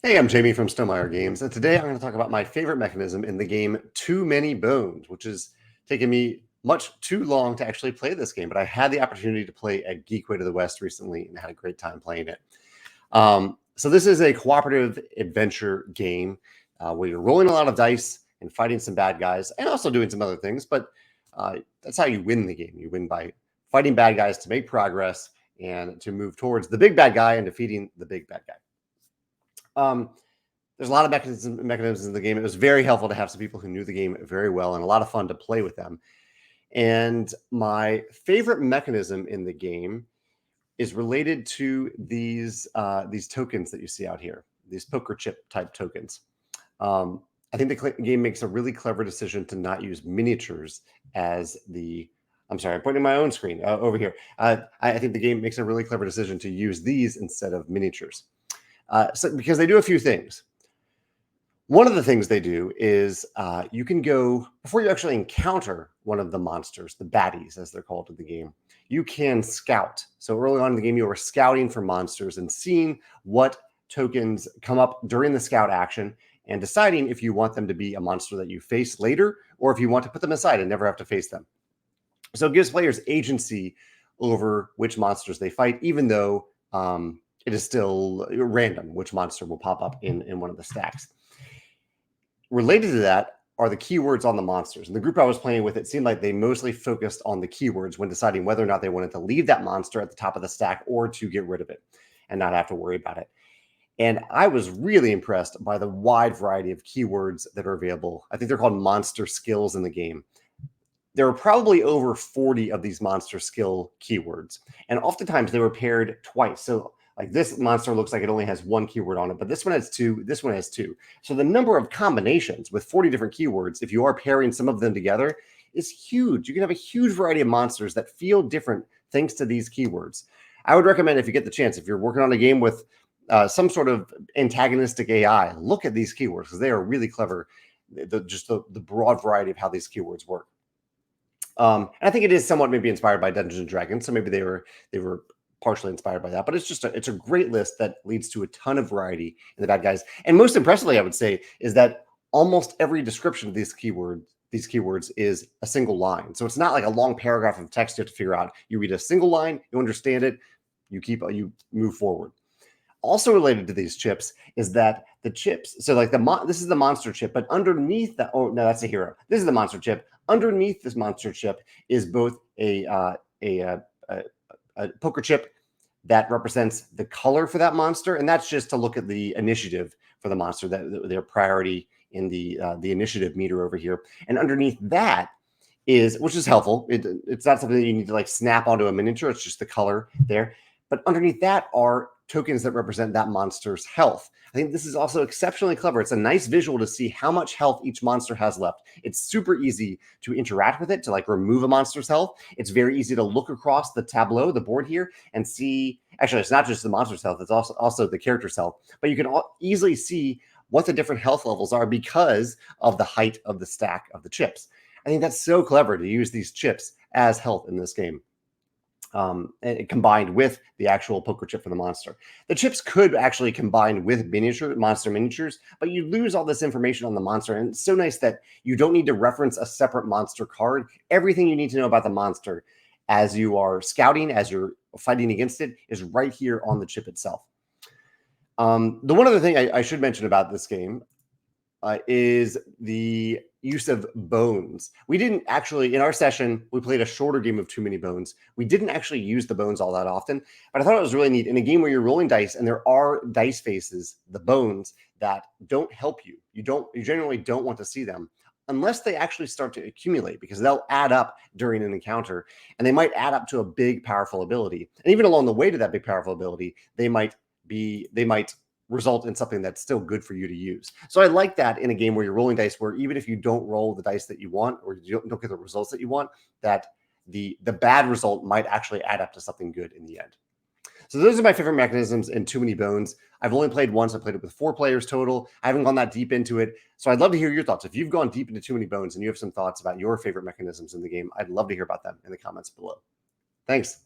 Hey, I'm Jamey from Stonemeyer Games, and today I'm going to talk about my favorite mechanism in the game Too Many Bones, which has taken me much too long to actually play this game, but I had the opportunity to play at Geekway to the West recently and had a great time playing it. So this is a cooperative adventure game where you're rolling a lot of dice and fighting some bad guys and also doing some other things, but that's how you win the game. You win by fighting bad guys to make progress and to move towards the big bad guy and defeating the big bad guy. There's a lot of mechanisms in the game. It was very helpful to have some people who knew the game very well and a lot of fun to play with them. And my favorite mechanism in the game is related to these tokens that you see out here, these poker chip type tokens. I think the game makes a really clever decision to not use miniatures as the I'm sorry, I'm pointing my own screen over here. I think the game makes a really clever decision to use these instead of miniatures. Because they do a few things. One of the things they do is you can go, before you actually encounter one of the monsters, the baddies, as they're called in the game, you can scout. So early on in the game, you are scouting for monsters and seeing what tokens come up during the scout action and deciding if you want them to be a monster that you face later or if you want to put them aside and never have to face them. So it gives players agency over which monsters they fight, even though it is still random which monster will pop up in one of the stacks. Related to that are the keywords on the monsters. And the group I was playing with, it seemed like they mostly focused on the keywords when deciding whether or not they wanted to leave that monster at the top of the stack or to get rid of it and not have to worry about it. And I was really impressed by the wide variety of keywords that are available. I think they're called monster skills in the game. There are probably over 40 of these monster skill keywords. And oftentimes they were paired twice. So like this monster looks like it only has one keyword on it, but this one has two, this one has two. So the number of combinations with 40 different keywords, if you are pairing some of them together, is huge. You can have a huge variety of monsters that feel different thanks to these keywords. I would recommend, if you get the chance, if you're working on a game with some sort of antagonistic AI, look at these keywords because they are really clever. The broad variety of how these keywords work. And I think it is somewhat maybe inspired by Dungeons and Dragons, so maybe they were partially inspired by that. But it's a great list that leads to a ton of variety in the bad guys. And most impressively, I would say, is that almost every description of these keywords is a single line. So it's not like a long paragraph of text you have to figure out. You read a single line, you understand it, you move forward. Also related to these chips is that the chips, so like this is the monster chip, but underneath that, oh no, that's a hero. This is the monster chip. Underneath this monster chip is both a poker chip that represents the color for that monster, and that's just to look at the initiative for the monster, that their priority in the initiative meter over here. And underneath that is, which is helpful. It's not something that you need to like snap onto a miniature. It's just the color there. But underneath that are tokens that represent that monster's health. I think this is also exceptionally clever. It's a nice visual to see how much health each monster has left. It's super easy to interact with it, to like remove a monster's health. It's very easy to look across the tableau, the board here, and see, actually, it's not just the monster's health, it's also the character's health. But you can easily see what the different health levels are because of the height of the stack of the chips. I think that's so clever to use these chips as health in this game. Combined with the actual poker chip for the monster. The chips could actually combine with monster miniatures, but you lose all this information on the monster. And it's so nice that you don't need to reference a separate monster card. Everything you need to know about the monster as you are scouting, as you're fighting against it, is right here on the chip itself. The one other thing I should mention about this game is the use of bones. We didn't actually, in our session, we played a shorter game of Too Many Bones. We didn't actually use the bones all that often, but I thought it was really neat in a game where you're rolling dice and there are dice faces, the bones, that don't help you. You generally don't want to see them unless they actually start to accumulate, because they'll add up during an encounter and they might add up to a big, powerful ability. And even along the way to that big, powerful ability, they might result in something that's still good for you to use. So I like that in a game where you're rolling dice, where even if you don't roll the dice that you want, or you don't get the results that you want, that the bad result might actually add up to something good in the end. So those are my favorite mechanisms in Too Many Bones. I've only played once. I played it with 4 players total. I haven't gone that deep into it. So I'd love to hear your thoughts. If you've gone deep into Too Many Bones and you have some thoughts about your favorite mechanisms in the game, I'd love to hear about them in the comments below. Thanks.